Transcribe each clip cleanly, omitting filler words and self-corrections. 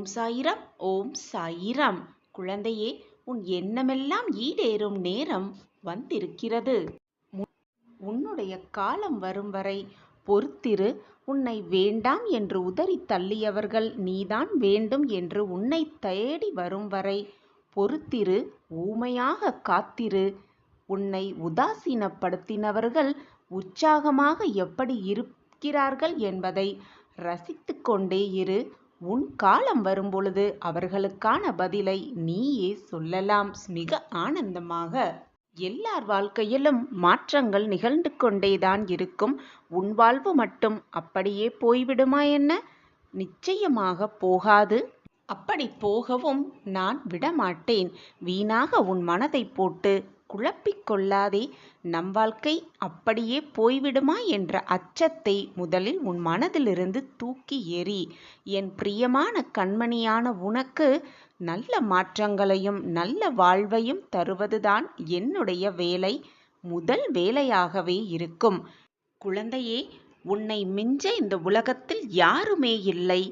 ஓம் சாயிராம். ஓம் சாயிராம். குழந்தையே, உன் எண்ணமெல்லாம் ஈடேறும் நேரம் வந்திருக்கிறது. உன்னுடைய காலம் வரும் வரை பொறுத்திரு. உன்னை வேண்டாம் என்று உதறி தள்ளியவர்கள் நீதான் வேண்டும் என்று உன்னை தேடி வரும் வரை பொறுத்திரு. ஊமையாக காத்திரு. உன்னை உதாசீனப்படுத்தினவர்கள் உற்சாகமாக எப்படி இருக்கிறார்கள் என்பதை ரசித்து கொண்டே இரு. உன் காலம் வரும்பொழுது அவர்களுக்கான பதிலை நீயே சொல்லலாம் மிக ஆனந்தமாக. எல்லார் வாழ்க்கையிலும் மாற்றங்கள் நிகழ்ந்து கொண்டேதான் இருக்கும். உன் வாழ்வு மட்டும் அப்படியே போய்விடுமா என்ன? நிச்சயமாக போகாது. அப்படி போகவும் நான் விடமாட்டேன். வீணாக உன் மனதை போட்டு குழப்பிக் கொள்ளாதே. நம் வாழ்க்கை அப்படியே போய்விடுமா என்ற அச்சத்தை முதலில் உன் மனதிலிருந்து தூக்கி எறி. என் பிரியமான கண்மணியான உனக்கு நல்ல மாற்றங்களையும் நல்ல வாழ்வையும் தருவதுதான் என்னுடைய வேலை. முதல் வேலையாகவே இருக்கும். குழந்தையே, உன்னை மிஞ்ச இந்த உலகத்தில் யாருமே இல்லை.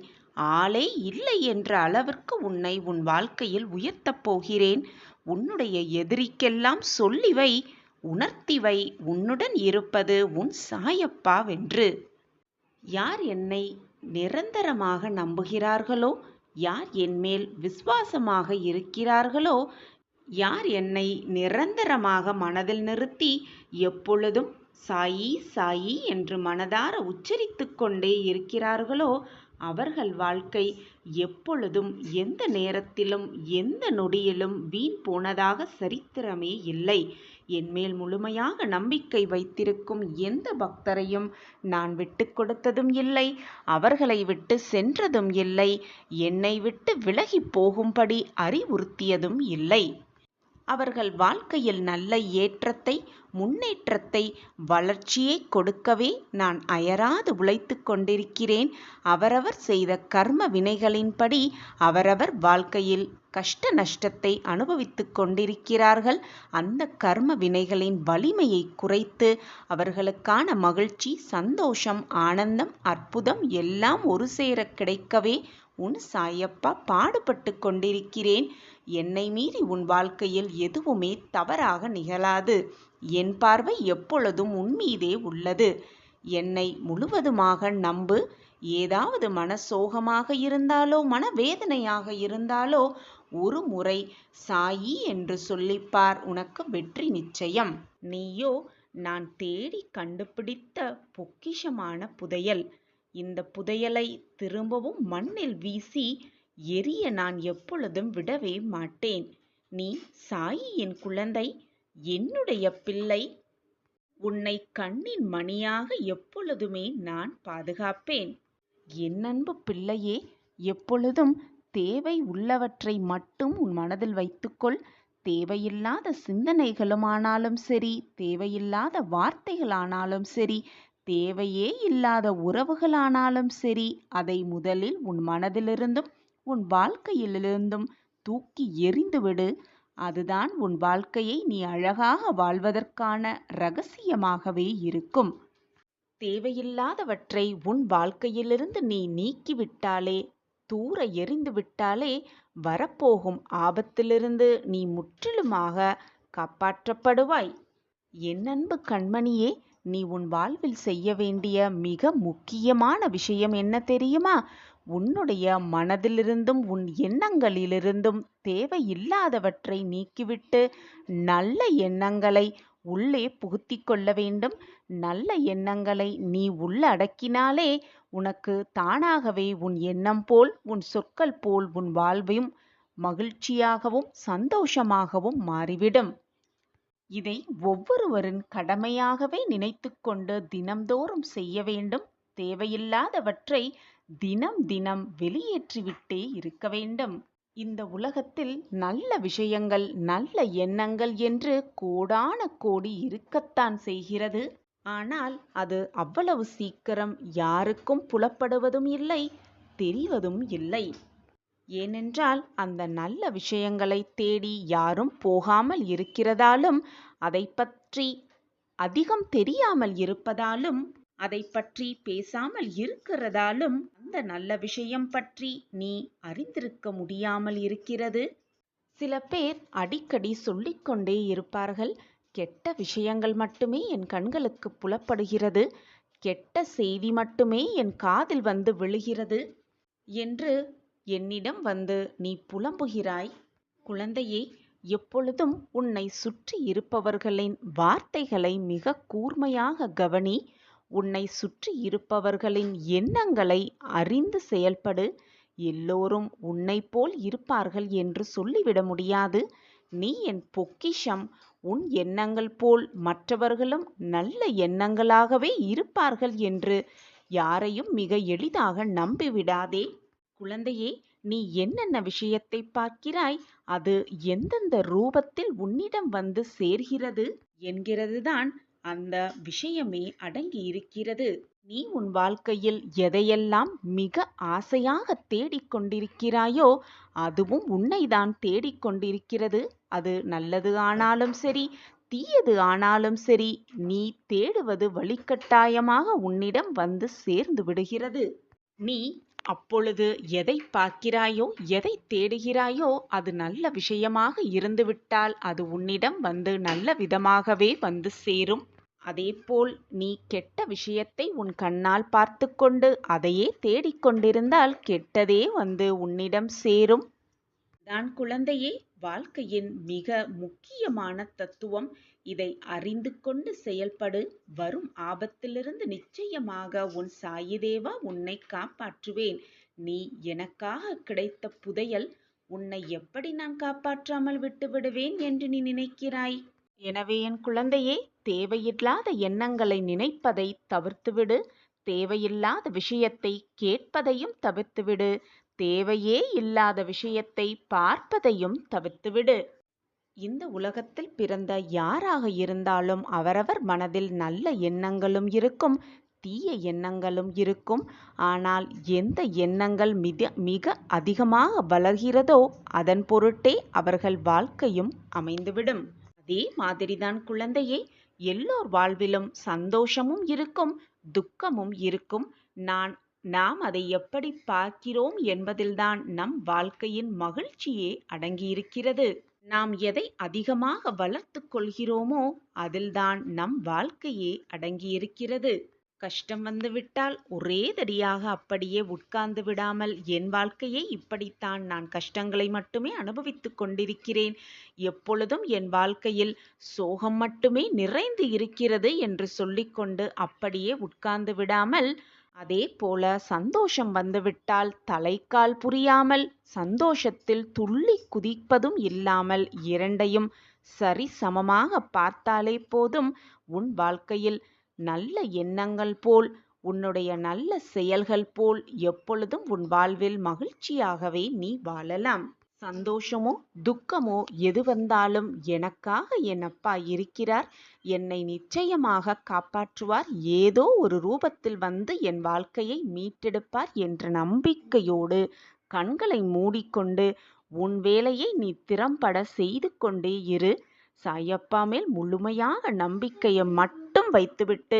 ஆளே இல்லை என்ற அளவிற்கு உன்னை உன் வாழ்க்கையில் உயர்த்தப் போகிறேன். உன்னுடைய எதிரிக்கெல்லாம் சொல்லிவை, உணர்த்திவை, உன்னுடன் இருப்பது உன் சாயப்பாவென்று. யார் என்னை நிரந்தரமாக நம்புகிறார்களோ, யார் என்மேல் விசுவாசமாக இருக்கிறார்களோ, யார் என்னை நிரந்தரமாக மனதில் நிறுத்தி எப்பொழுதும் சாயி சாயி என்று மனதார உச்சரித்து கொண்டே இருக்கிறார்களோ, அவர்கள் வாழ்க்கை எப்பொழுதும் எந்த நேரத்திலும் எந்த நொடியிலும் வீண் போனதாக சரித்திரமே இல்லை. என்மேல் முழுமையாக நம்பிக்கை வைத்திருக்கும் எந்த பக்தரையும் நான் விட்டு கொடுத்ததும் இல்லை, அவர்களை விட்டு சென்றதும் இல்லை, என்னை விட்டு விலகி போகும்படி அறிவுறுத்தியதும் இல்லை. அவர்கள் வாழ்க்கையில் நல்ல ஏற்றத்தை, முன்னேற்றத்தை, வளர்ச்சியை கொடுக்கவே நான் அயராது உழைத்து கொண்டிருக்கிறேன். அவரவர் செய்த கர்ம வினைகளின்படி அவரவர் வாழ்க்கையில் கஷ்ட நஷ்டத்தை அனுபவித்து கொண்டிருக்கிறார்கள். அந்த கர்ம வினைகளின் வலிமையை குறைத்து அவர்களுக்கான மகிழ்ச்சி, சந்தோஷம், ஆனந்தம், அற்புதம் எல்லாம் ஒரு சேர கிடைக்கவே உன் சாயப்பா பாடுபட்டு கொண்டிருக்கிறேன். என்னை மீறி உன் வாழ்க்கையில் எதுவுமே தவறாக நிகழாது. என் பார்வை எப்பொழுதும் உன்மீதே உள்ளது. என்னை முழுவதுமாக நம்பு. ஏதாவது மனசோகமாக இருந்தாலோ மனவேதனையாக இருந்தாலோ ஒரு முறை சாயி என்று சொல்லிப்பார். உனக்கு வெற்றி நிச்சயம். நீயோ நான் தேடி கண்டுபிடித்த பொக்கிஷமான புதையல். இந்த புதையலை திரும்பவும் மண்ணில் வீசி எரிய நான் எப்பொழுதும் விடவே மாட்டேன். நீ சாயியின் குழந்தை, என்னுடைய பிள்ளை. உன்னை கண்ணின் மணியாக எப்பொழுதுமே நான் பாதுகாப்பேன். என் அன்பு பிள்ளையே, எப்பொழுதும் தேவை உள்ளவற்றை மட்டும் உன் மனதில் வைத்துக்கொள். தேவையில்லாத சிந்தனைகளுமானாலும் சரி, தேவையில்லாத வார்த்தைகளானாலும் சரி, தேவையே இல்லாத உறவுகளானாலும் சரி, அதை முதலில் உன் மனதிலிருந்தும் உன் வாழ்க்கையிலிருந்தும் தூக்கி எறிந்துவிடு. அதுதான் உன் வாழ்க்கையை நீ அழகாக வாழ்வதற்கான இரகசியமாகவே இருக்கும். தேவையில்லாதவற்றை உன் வாழ்க்கையிலிருந்து நீ நீக்கிவிட்டாலே, தூர எறிந்து விட்டாலே, வரப்போகும் ஆபத்திலிருந்து நீ முற்றிலுமாக காப்பாற்றப்படுவாய். என் அன்பு கண்மணியே, நீ உன் வாழ்வில் செய்ய வேண்டிய மிக முக்கியமான விஷயம் என்ன தெரியுமா? உன்னுடைய மனதிலிருந்தும் உன் எண்ணங்களிலிருந்தும் தேவையில்லாதவற்றை நீக்கிவிட்டு நல்ல எண்ணங்களை உள்ளே புகுத்தி கொள்ள வேண்டும். நல்ல எண்ணங்களை நீ உள்ளடக்கினாலே உனக்கு தானாகவே உன் எண்ணம் போல், உன் சொற்கள் போல் உன் வாழ்வும் மகிழ்ச்சியாகவும் சந்தோஷமாகவும் மாறிவிடும். இதை ஒவ்வொருவரின் கடமையாகவே நினைத்து கொண்டு தினம்தோறும் செய்ய வேண்டும். தேவையில்லாதவற்றை தினம் தினம் வெளியேற்றிவிட்டே இருக்க வேண்டும். இந்த உலகத்தில் நல்ல விஷயங்கள், நல்ல எண்ணங்கள் என்று கோடான கோடி இருக்கத்தான் செய்கிறது. ஆனால் அது அவ்வளவு சீக்கிரம் யாருக்கும் புலப்படுவதும் இல்லை, தெரிவதும் இல்லை. ஏனென்றால் அந்த நல்ல விஷயங்களை தேடி யாரும் போகாமல் இருக்கிறதாலும், அதை பற்றி அதிகம் தெரியாமல் இருப்பதாலும், அதை பற்றி பேசாமல் இருக்கிறதாலும் அந்த நல்ல விஷயம் பற்றி நீ அறிந்திருக்க முடியாமல் இருக்கிறது? சில பேர் அடிக்கடி சொல்லிக்கொண்டே இருப்பார்கள், கெட்ட விஷயங்கள் மட்டுமே என் கண்களுக்கு புலப்படுகிறது, கெட்ட செய்தி மட்டுமே என் காதில் வந்து விழுகிறது என்று என்னிடம் வந்து நீ புலம்புகிறாய். குழந்தையே, எப்பொழுதும் உன்னை சுற்றி இருப்பவர்களின் வார்த்தைகளை மிக கூர்மையாக கவனி. உன்னை சுற்றி இருப்பவர்களின் எண்ணங்களை அறிந்து செயல்படு. எல்லோரும் உன்னைப் போல் இருப்பார்கள் என்று சொல்லிவிட முடியாது. நீ என் பொக்கிஷம். உன் எண்ணங்கள் போல் மற்றவர்களும் நல்ல எண்ணங்களாகவே இருப்பார்கள் என்று யாரையும் மிக எளிதாக நம்பிவிடாதே. குழந்தையே, நீ என்னென்ன விஷயத்தை பார்க்கிறாய், அது எந்தெந்த ரூபத்தில் உன்னிடம் வந்து சேர்கிறது என்கிறதுதான் அந்த விஷயமே அடங்கி இருக்கிறது. நீ உன் வாழ்க்கையில் எதையெல்லாம் மிக ஆசையாக தேடிக்கொண்டிருக்கிறாயோ அதுவும் உன்னைதான் தேடிக்கொண்டிருக்கிறது. அது நல்லது ஆனாலும் சரி, தீயது ஆனாலும் சரி, நீ தேடுவது வழிகட்டாயமாக உன்னிடம் வந்து சேர்ந்து விடுகிறது. நீ அப்பொழுது எதை பார்க்கிறாயோ, எதை தேடுகிறாயோ அது நல்ல விஷயமாக இருந்துவிட்டால் அது உன்னிடம் வந்து நல்ல விதமாகவே வந்து சேரும். அதேபோல் நீ கெட்ட விஷயத்தை உன் கண்ணால் பார்த்து கொண்டு அதையே தேடிக்கொண்டிருந்தால் கெட்டதே வந்து உன்னிடம் சேரும். தான் குழந்தையே, வாழ்க்கையின் மிக முக்கியமான தத்துவம். இதை அறிந்து கொண்டு செயல்படு. வரும் ஆபத்திலிருந்து நிச்சயமாக உன் சாயிதேவா உன்னை காப்பாற்றுவேன். நீ எனக்காக கிடைத்த புதையல். உன்னை எப்படி நான் காப்பாற்றாமல் விட்டுவிடுவேன் என்று நீ நினைக்கிறாய்? எனவே என் குழந்தையே, தேவையில்லாத எண்ணங்களை நினைப்பதை தவிர்த்துவிடு. தேவையில்லாத விஷயத்தை கேட்பதையும் தவிர்த்துவிடு. தேவையே இல்லாத விஷயத்தை பார்ப்பதையும் தவிர்த்துவிடு. இந்த உலகத்தில் பிறந்த யாராக இருந்தாலும் அவரவர் மனதில் நல்ல எண்ணங்களும் இருக்கும், தீய எண்ணங்களும் இருக்கும். ஆனால் எந்த எண்ணங்கள் மிக அதிகமாக வளர்கிறதோ அதன் பொருட்டே அவர்கள் வாழ்க்கையும் அமைந்துவிடும். அதே மாதிரிதான் குழந்தையே, எல்லோர் வாழ்விலும் சந்தோஷமும் இருக்கும், துக்கமும் இருக்கும். நாம் அதை எப்படி பார்க்கிறோம் என்பதில்தான் நம் வாழ்க்கையின் மகிழ்ச்சியே அடங்கியிருக்கிறது. நாம் எதை அதிகமாக வளர்த்து கொள்கிறோமோ அதில்தான் நம் வாழ்க்கையே அடங்கியிருக்கிறது. கஷ்டம் வந்துவிட்டால் ஒரேதடியாக அப்படியே உட்கார்ந்து விடாமல், என் வாழ்க்கையே இப்படித்தான், நான் கஷ்டங்களை மட்டுமே அனுபவித்துக் கொண்டிருக்கிறேன், எப்பொழுதும் என் வாழ்க்கையில் சோகம் மட்டுமே நிறைந்து இருக்கிறது என்று சொல்லிக்கொண்டு அப்படியே உட்கார்ந்து விடாமல், அதே போல சந்தோஷம் வந்துவிட்டால் தலைக்கால் புரியாமல், சந்தோஷத்தில் துள்ளி குதிப்பதும் இல்லாமல், இரண்டையும் சரிசமமாக பார்த்தாலே போதும். உன் வாழ்க்கையில் நல்ல எண்ணங்கள் போல், உன்னுடைய நல்ல செயல்கள் போல் எப்பொழுதும் உன் வாழ்வில் மகிழ்ச்சியாகவே நீ வாழலாம். சந்தோஷமோ துக்கமோ எது வந்தாலும் எனக்காக என் அப்பா இருக்கிறார், என்னை நிச்சயமாக காப்பாற்றுவார், ஏதோ ஒரு ரூபத்தில் வந்து என் வாழ்க்கையை மீட்டெடுப்பார் என்ற நம்பிக்கையோடு கண்களை மூடிக்கொண்டு உன் வேலையை நீ திறம்பட செய்து கொண்டே இரு. சாயப்பா மேல் முழுமையாக நம்பிக்கையை மட்டும் வைத்துவிட்டு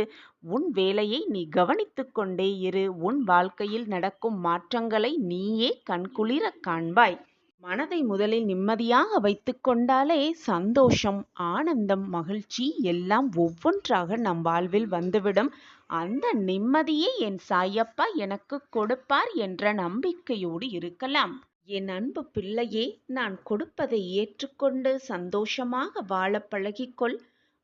உன் வேலையை நீ கவனித்து கொண்டே இரு. உன் வாழ்க்கையில் நடக்கும் மாற்றங்களை நீயே கண்குளிர காண்பாய். மனதை முதலில் நிம்மதியாக வைத்து கொண்டாலே சந்தோஷம், ஆனந்தம், மகிழ்ச்சி எல்லாம் ஒவ்வொன்றாக நம் வாழ்வில் வந்துவிடும். அந்த நிம்மதியை என் சாயப்பா எனக்கு கொடுப்பார் என்ற நம்பிக்கையோடு இருக்கலாம். என் அன்பு பிள்ளையே, நான் கொடுப்பதை ஏற்றுக்கொண்டு சந்தோஷமாக வாழ பழகிக்கொள்.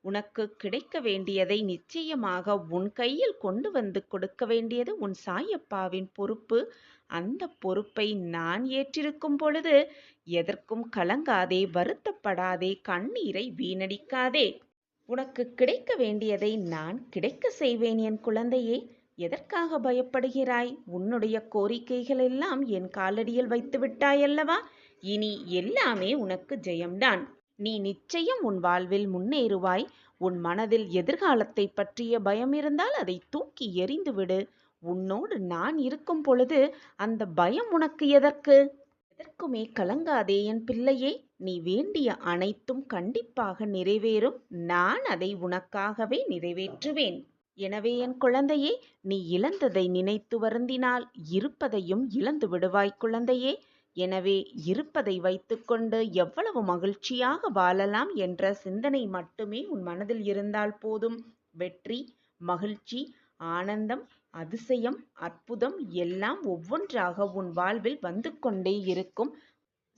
உனக்கு கிடைக்க வேண்டியதை நிச்சயமாக உன் கையில் கொண்டு வந்து கொடுக்க வேண்டியது உன் சாயப்பாவின் பொறுப்பு. அந்த பொறுப்பை நான் ஏற்றிருக்கும் பொழுது எதற்கும் கலங்காதே, வருத்தப்படாதே, கண்ணீரை வீணடிக்காதே. உனக்கு கிடைக்க வேண்டியதை நான் கிடைக்க செய்வேன் என் குழந்தையே. எதற்காக பயப்படுகிறாய்? உன்னுடைய கோரிக்கைகள் எல்லாம் என் காலடியில் வைத்து விட்டாயல்லவா? இனி எல்லாமே உனக்கு ஜெயம்தான். நீ நிச்சயம் உன் வாழ்வில் முன்னேறுவாய். உன் மனதில் எதிர்காலத்தை பற்றிய பயம் இருந்தால் அதை தூக்கி எறிந்துவிடு. உன்னோடு நான் இருக்கும் பொழுது அந்த பயம் உனக்கு எதற்கு? எதற்குமே கலங்காதே என் பிள்ளையே. நீ வேண்டிய அனைத்தும் கண்டிப்பாக நிறைவேறும். நான் அதை உனக்காகவே நிறைவேற்றுவேன். எனவே என் குழந்தையே, நீ இழந்ததை நினைத்து வருந்தினால் இருப்பதையும் இழந்து விடுவாய் குழந்தையே. எனவே இருப்பதை வைத்துக்கொண்டு எவ்வளவு மகிழ்ச்சியாக வாழலாம் என்ற சிந்தனை மட்டுமே உன் மனதில் இருந்தால் போதும். வெற்றி, மகிழ்ச்சி, ஆனந்தம், அதிசயம், அற்புதம் எல்லாம் ஒவ்வொன்றாக உன் வாழ்வில் வந்து கொண்டே இருக்கும்.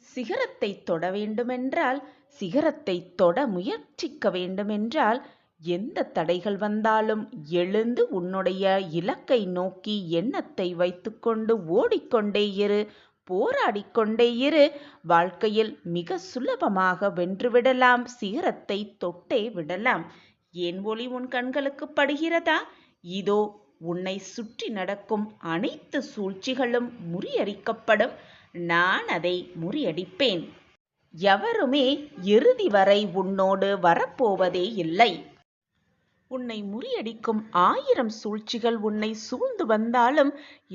சிகரத்தை தொட வேண்டுமென்றால், சிகரத்தை தொட முயற்சிக்க வேண்டுமென்றால், எந்த தடைகள் வந்தாலும் எழுந்து உன்னுடைய இலக்கை நோக்கி எண்ணத்தை வைத்துக்கொண்டு ஓடிக்கொண்டே இரு, போராடிக்கொண்டே இரு. வாழ்க்கையில் மிக சுலபமாக வென்றுவிடலாம், சிகரத்தை தொட்டே விடலாம். என் ஒளி உன் கண்களுக்கு படுகிறதா? இதோ உன்னை சுற்றி நடக்கும் அனைத்து சூழ்ச்சிகளும் முறியடிக்கப்படும். நான் அதை முறியடிப்பேன். எவருமே இறுதி வரை உன்னோடு வரப்போவதே இல்லை. உன்னை முறியடிக்கும் 1000 சூழ்ச்சிகள் உன்னை சூழ்ந்து வந்தாலும்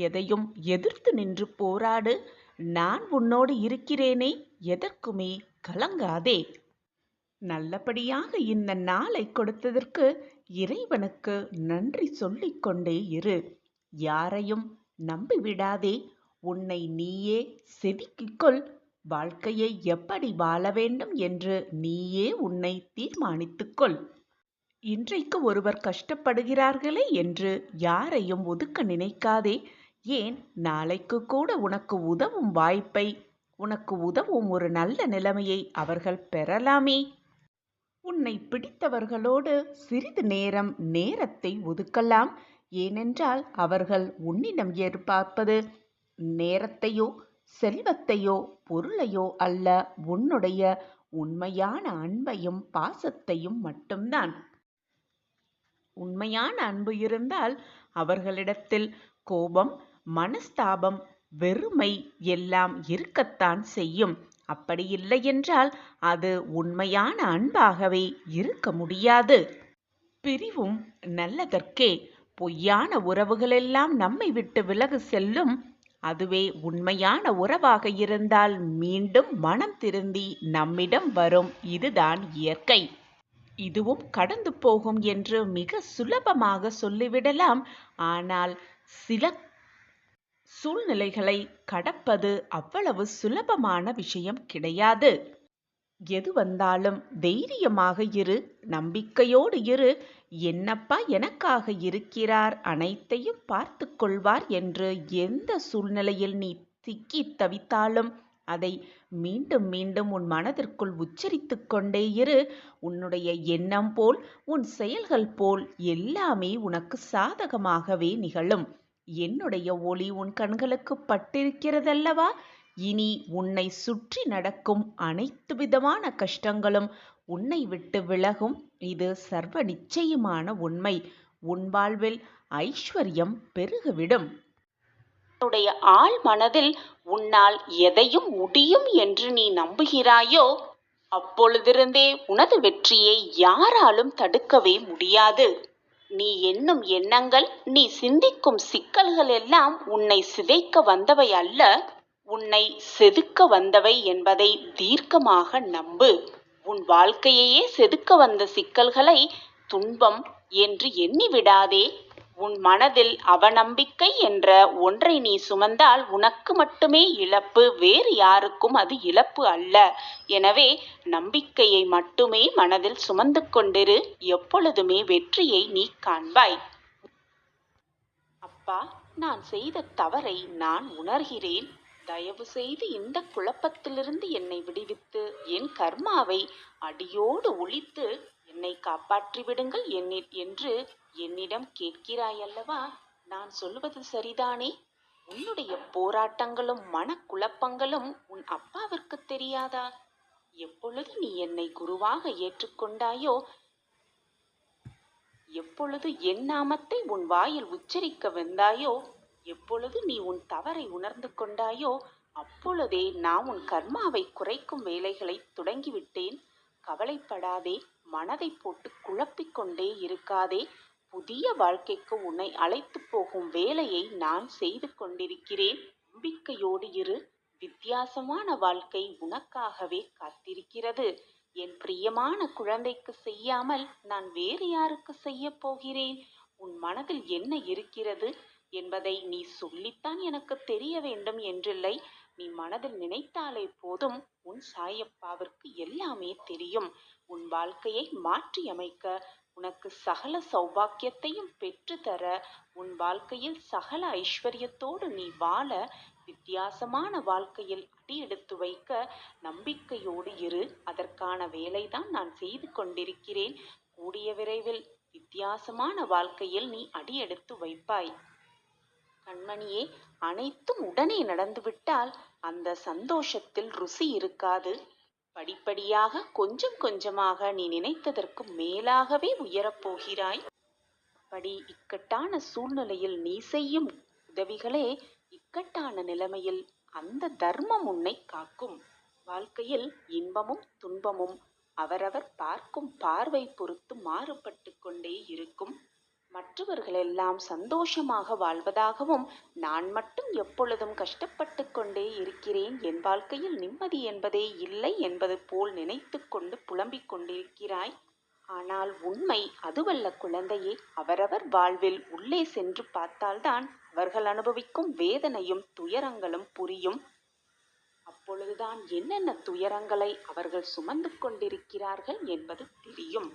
எதையும் எதிர்த்து நின்று போராடு. நான் உன்னோடு இருக்கிறேனே, எதற்குமே கலங்காதே. நல்லபடியாக இந்த நாளை கொடுத்ததற்கு இறைவனுக்கு நன்றி சொல்லிக்கொண்டே இரு. யாரையும் நம்பிவிடாதே. உன்னை நீயே செதுக்கிக்கொள். வாழ்க்கையை எப்படி வாழ வேண்டும் என்று நீயே உன்னை தீர்மானித்துக்கொள். இன்றைக்கு ஒருவர் கஷ்டப்படுகிறார்களே என்று யாரையும் ஒதுக்க நினைக்காதே. ஏன், நாளைக்கு கூட உனக்கு உதவும் வாய்ப்பை, உனக்கு உதவும் ஒரு நல்ல நிலைமையை அவர்கள் பெறலாமே. உன்னை பிடித்தவர்களோடு சிறிது நேரத்தை ஒதுக்கலாம். ஏனென்றால் அவர்கள் உன்னிடம் எதிர்பார்ப்பது நேரத்தையோ செல்வத்தையோ பொருளையோ அல்ல, உன்னுடைய உண்மையான அன்பையும் பாசத்தையும் மட்டும்தான். உண்மையான அன்பு இருந்தால் அவர்களிடத்தில் கோபம், மனஸ்தாபம், வெறுமை எல்லாம் இருக்கத்தான் செய்யும். அப்படி இல்லை என்றால் அது உண்மையான அன்பாகவே இருக்க முடியாது. பிரிவும் நல்லதற்கே. பொய்யான உறவுகளெல்லாம் நம்மை விட்டு விலகு செல்லும். அதுவே உண்மையான உறவாக இருந்தால் மீண்டும் மனம் திருந்தி நம்மிடம் வரும். இதுதான் இயற்கை. இதுவும் கடந்து போகும் என்று மிக சுலபமாக சொல்லிவிடலாம். ஆனால் சில சூழ்நிலைகளை கடப்பது அவ்வளவு சுலபமான விஷயம் கிடையாது. எது வந்தாலும் தைரியமாக இரு, நம்பிக்கையோடு இரு. என்னப்பா எனக்காக இருக்கிறார், அனைத்தையும் பார்த்து கொள்வார் என்று எந்த சூழ்நிலையில் நீ சிக்கி தவித்தாலும் அதை மீண்டும் மீண்டும் உன் மனதிற்குள் உச்சரித்து கொண்டே இரு. உன்னுடைய எண்ணம் போல், உன் செயல்கள் போல் எல்லாமே உனக்கு சாதகமாகவே நிகழும். என்னுடைய ஒளி உன் கண்களுக்கு பட்டிருக்கிறதல்லவா? இனி உன்னை சுற்றி நடக்கும் அனைத்து விதமான கஷ்டங்களும் உன்னை விட்டு விலகும். இது சர்வ நிச்சயமான உண்மை. உன் வாழ்வில் ஐஸ்வர்யம் பெருகிவிடும். உன்னுடைய ஆழ் மனதில் உன்னால் எதையும் முடியும் என்று நீ நம்புகிறாயோ, அப்பொழுதிருந்தே உனது வெற்றியை யாராலும் தடுக்கவே முடியாது. நீ எண்ணும் எண்ணங்கள், நீ சிந்திக்கும் சிக்கல்கள் எல்லாம் உன்னை சிதைக்க வந்தவை அல்ல, உன்னை செதுக்க வந்தவை என்பதை தீர்க்கமாக நம்பு. உன் வாழ்க்கையையே செதுக்க வந்த சிக்கல்களை துன்பம் என்று எண்ணிவிடாதே. உன் மனதில் அவநம்பிக்கை என்ற ஒன்றை நீ சுமந்தால் உனக்கு மட்டுமே இழப்பு, வேறு யாருக்கும் அது இழப்பு அல்ல. எனவே நம்பிக்கையை மட்டுமே மனதில் சுமந்து கொண்டிரு. எப்பொழுதுமே வெற்றியை நீ காண்பாய். அப்பா, நான் செய்த தவறை நான் உணர்கிறேன். தயவு செய்து இந்த குழப்பத்திலிருந்து என்னை விடுவித்து என் கர்மாவை அடியோடு ஒழித்து என்னை காப்பாற்றி விடுங்கள் என்று என்னிடம் கேட்கிறாயல்லவா? நான் சொல்வது சரிதானே? உன்னுடைய போராட்டங்களும் மனக்குழப்பங்களும் உன் அப்பாவிற்கு தெரியாதா? எப்பொழுது நீ என்னை குருவாக ஏற்றுக்கொண்டாயோ, எப்பொழுது என் நாமத்தை உன் வாயில் உச்சரிக்க வந்தாயோ, எப்பொழுது நீ உன் தவறை உணர்ந்து கொண்டாயோ, அப்பொழுதே நான் உன் கர்மாவை குறைக்கும் வேலைகளை தொடங்கிவிட்டேன். கவலைப்படாதே, மனதை போட்டு குழப்பிக்கொண்டே இருக்காதே. புதிய வாழ்க்கைக்கு உன்னை அழைத்து போகும் வேலையை நான் செய்து கொண்டிருக்கிறேன். நம்பிக்கையோடு இரு. வித்தியாசமான வாழ்க்கை உனக்காகவே காத்திருக்கிறது. என் பிரியமான குழந்தைக்கு செய்யாமல் நான் வேறு யாருக்கு செய்ய போகிறேன்? உன் மனதில் என்ன இருக்கிறது என்பதை நீ சொல்லித்தான் எனக்கு தெரிய வேண்டும் என்றில்லை. நீ மனதில் நினைத்தாலே போதும், உன் சாயப்பாவிற்கு எல்லாமே தெரியும். உன் வாழ்க்கையை மாற்றியமைக்க, உனக்கு சகல சௌபாக்கியத்தையும் பெற்று தர, உன் வாழ்க்கையில் சகல ஐஸ்வர்யத்தோடு நீ வாழ, வித்தியாசமான வாழ்க்கையில் அடியெடுத்து வைக்க நம்பிக்கையோடு இரு. அதற்கான வேலைதான் நான் செய்து கொண்டிருக்கிறேன். கூடிய விரைவில் வித்தியாசமான வாழ்க்கையில் நீ அடியெடுத்து வைப்பாய். கண்மணியே, அனைத்தும் உடனே நடந்துவிட்டால் அந்த சந்தோஷத்தில் ருசி இருக்காது. படிப்படியாக கொஞ்சம் கொஞ்சமாக நீ நினைத்ததற்கு மேலாகவே உயரப்போகிறாய். அப்படி இக்கட்டான சூழ்நிலையில் நீ செய்யும் உதவிகளே இக்கட்டான நிலைமையில் அந்த தர்மம் உன்னை காக்கும். வாழ்க்கையில் இன்பமும் துன்பமும் அவரவர் பார்க்கும் பார்வை பொறுத்து மாறுபட்டு கொண்டே இருக்கும். மற்றவர்களெல்லாம் சந்தோஷமாக வாழ்வதாகவும், நான் மட்டும் எப்பொழுதும் கஷ்டப்பட்டு கொண்டே இருக்கிறேன், என் வாழ்க்கையில் நிம்மதி என்பதே இல்லை என்பது போல் நினைத்து கொண்டு புலம்பிக் கொண்டிருக்கிறாய். ஆனால் உண்மை அதுவல்ல குழந்தையே. அவரவர் வாழ்வில் உள்ளே சென்று பார்த்தால்தான் அவர்கள் அனுபவிக்கும் வேதனையும் துயரங்களும் புரியும். அப்பொழுதுதான் என்னென்ன துயரங்களை அவர்கள் சுமந்து கொண்டிருக்கிறார்கள் என்பது தெரியும்.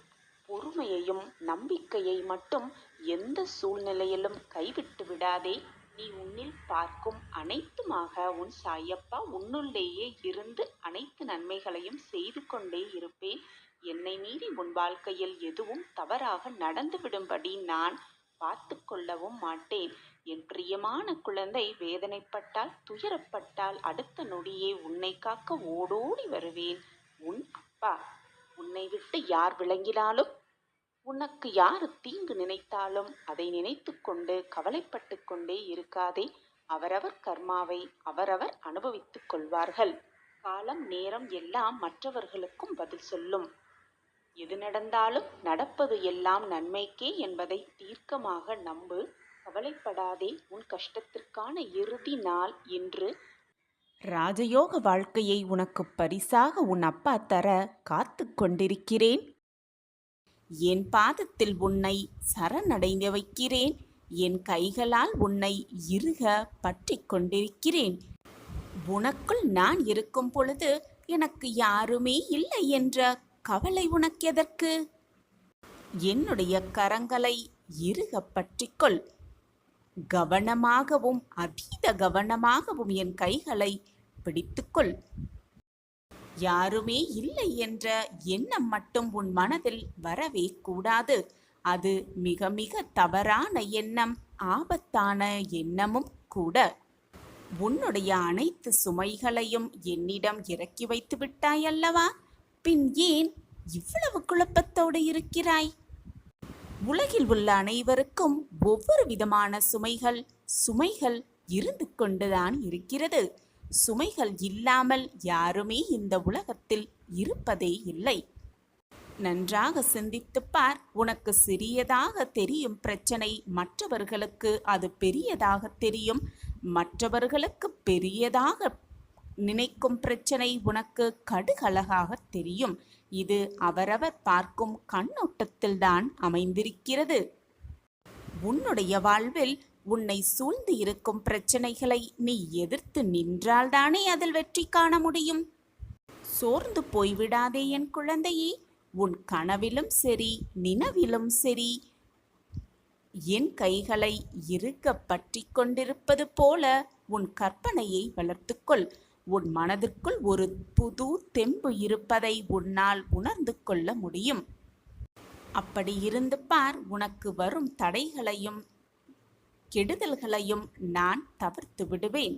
பொறுமையையும் நம்பிக்கையை மட்டும் எந்த சூழ்நிலையிலும் கைவிட்டு விடாதே. நீ உன்னில் பார்க்கும் அனைத்துமாக உன் சாயப்பா உன்னுள்ளேயே இருந்து அனைத்து நன்மைகளையும் செய்து கொண்டே இருப்பேன். என்னை மீறி உன் வாழ்க்கையில் எதுவும் தவறாக நடந்துவிடும்படி நான் பார்த்து கொள்ளவும் மாட்டேன். என் பிரியமான குழந்தை, வேதனைப்பட்டால் துயரப்பட்டால் அடுத்த நொடியே உன்னை காக்க ஓடோடி வருவேன். உன் அப்பா. உன்னை விட்டு யார் விளங்கினாலும், உனக்கு யார் தீங்கு நினைத்தாலும் அதை நினைத்து கொண்டு கவலைப்பட்டு கொண்டே இருக்காதே. அவரவர் கர்மாவை அவரவர் அனுபவித்துக் கொள்வார்கள். காலம் நேரம் எல்லாம் மற்றவர்களுக்கும் பதில் சொல்லும். எது நடந்தாலும் நடப்பது எல்லாம் நன்மைக்கே என்பதை தீர்க்கமாக நம்பு. கவலைப்படாதே. உன் கஷ்டத்திற்கான இறுதி நாள் இன்று. ராஜயோக வாழ்க்கையை உனக்கு பரிசாக உன் அப்பா தர காத்து கொண்டிருக்கிறேன். என் பாதத்தில் உன்னை சரணடைந்து வைக்கிறேன். என் கைகளால் உன்னை இறுக பற்றி கொண்டிருக்கிறேன். உனக்குள் நான் இருக்கும் பொழுது எனக்கு யாருமே இல்லை என்ற கவலை உனக்கெதற்கு? என்னுடைய கரங்களை இறுக பற்றிக்கொள். கவனமாகவும் அதீத கவனமாகவும் என் கைகளை பிடித்துக்கொள். யாருமே இல்லை என்ற எண்ணம் மட்டும் உன் மனதில் வரவே கூடாது. அது மிக மிக தவறான எண்ணம், ஆபத்தான எண்ணமும் கூட. உன்னுடைய அனைத்து சுமைகளையும் என்னிடம் இறக்கி வைத்து விட்டாய் அல்லவா? பின் ஏன் இவ்வளவு குழப்பத்தோடு இருக்கிறாய்? உலகில் உள்ள அனைவருக்கும் ஒவ்வொரு விதமான சுமைகள் இருந்து கொண்டுதான் இருக்கிறது. சுமைகள் இல்லாமல் யாருமே இந்த உலகத்தில் இருப்பதே இல்லை. நன்றாக சிந்தித்துப் பார். உனக்கு சிறியதாக தெரியும் பிரச்சனை மற்றவர்களுக்கு அது பெரியதாக தெரியும். மற்றவர்களுக்கு பெரியதாக நினைக்கும் பிரச்சனை உனக்கு கடுகளகாக தெரியும். இது அவரவர் பார்க்கும் கண்ணோட்டத்தில்தான் அமைந்திருக்கிறது. உன்னுடைய வாழ்வில் உன்னை சூழ்ந்து இருக்கும் பிரச்சனைகளை நீ எதிர்த்து நின்றால்தானே அதில் வெற்றி காண முடியும். சோர்ந்து போய்விடாதே என் குழந்தையே. உன் கனவிலும் சரி நினவிலும் சரி என் கைகளை இறுக பற்றி கொண்டிருப்பது போல உன் கற்பனையை வளர்த்துக்கொள். உன் மனதிற்குள் ஒரு புது தெம்பு இருப்பதை உன்னால் உணர்ந்து கொள்ள முடியும். அப்படி இருந்து பார். உனக்கு வரும் தடைகளையும் கெடுதல்களையும் நான் தவிர்த்து விடுவேன்.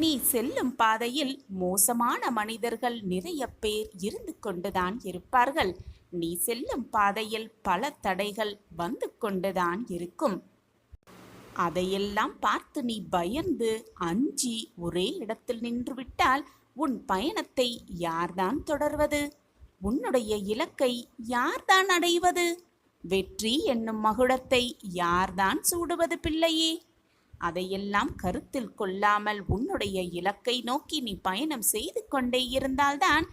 நீ செல்லும் பாதையில் மோசமான மனிதர்கள் நிறைய பேர் இருந்து கொண்டுதான் இருப்பார்கள். நீ செல்லும் பாதையில் பல தடைகள் வந்து கொண்டுதான் இருக்கும். அதையெல்லாம் பார்த்து நீ பயந்து அஞ்சி ஒரே இடத்தில் நின்றுவிட்டால் உன் பயணத்தை யார்தான் தொடர்வது? உன்னுடைய இலக்கை யார்தான் அடைவது? வெற்றி என்னும் மகுடத்தை யார்தான் சூடுவது பிள்ளையே? அதையெல்லாம் கருத்தில் கொள்ளாமல் உன்னுடைய இலக்கை நோக்கி நீ பயணம் செய்து கொண்டே இருந்தால்தான்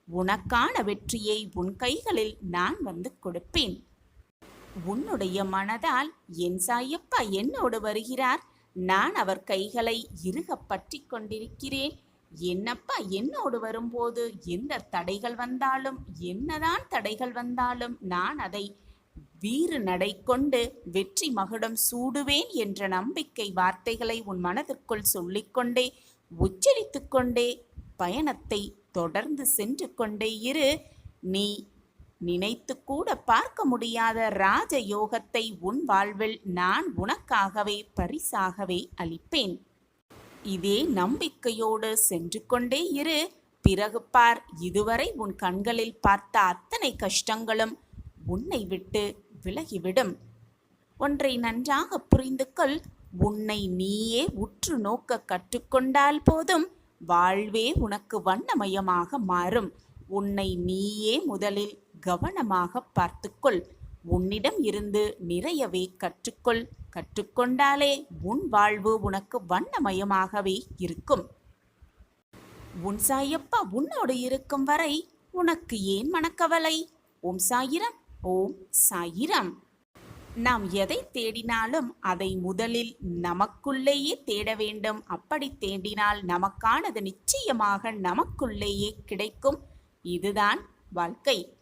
உனக்கான வெற்றியை உன் கைகளில் நான் வந்து கொடுப்பேன். உன்னுடைய மனதால் என் சாயப்பா என்னோடு வருகிறார். நான் அவர் கைகளை இறுகப் பற்றி கொண்டிருக்கிறேன். என்னப்பா என்னோடு வரும்போது எந்த தடைகள் வந்தாலும், என்னதான் தடைகள் வந்தாலும் நான் அதை வீறு நடை கொண்டு வெற்றி மகுடம் சூடுவேன் என்ற நம்பிக்கை வார்த்தைகளை உன் மனதிற்குள் சொல்லிக்கொண்டே உச்சரித்து கொண்டே பயணத்தை தொடர்ந்து சென்று கொண்டே இரு. நீ நினைத்து கூட பார்க்க முடியாத ராஜ யோகத்தை உன் வாழ்வில் நான் உனக்காகவே பரிசாகவே அளிப்பேன். இதே நம்பிக்கையோடு சென்று கொண்டே இரு. பிறகு பார், இதுவரை உன் கண்களில் பார்த்த அத்தனை கஷ்டங்களும் உன்னை விட்டு விலகிவிடும். ஒன்றை நன்றாக புரிந்து கொள். உன்னை நீயே உற்று நோக்க கற்றுக்கொண்டால் போதும், வாழ்வே உனக்கு வண்ணமயமாக மாறும். உன்னை நீயே முதலில் கவனமாக பார்த்துக்கொள். உன்னிடம் இருந்து நிறையவே கற்றுக்கொள். கற்றுக்கொண்டாலே உன் வாழ்வு உனக்கு வண்ணமயமாகவே இருக்கும். உன் சாயப்பா உன்னோடு இருக்கும் வரை உனக்கு ஏன் மனக்கவலை? ஓம் சாயிரம், ஓம் சாயிரம். நாம் எதை தேடினாலும் அதை முதலில் நமக்குள்ளேயே தேட வேண்டும். அப்படி தேடினால் நமக்கானது நிச்சயமாக நமக்குள்ளேயே கிடைக்கும். இதுதான் வாழ்க்கை.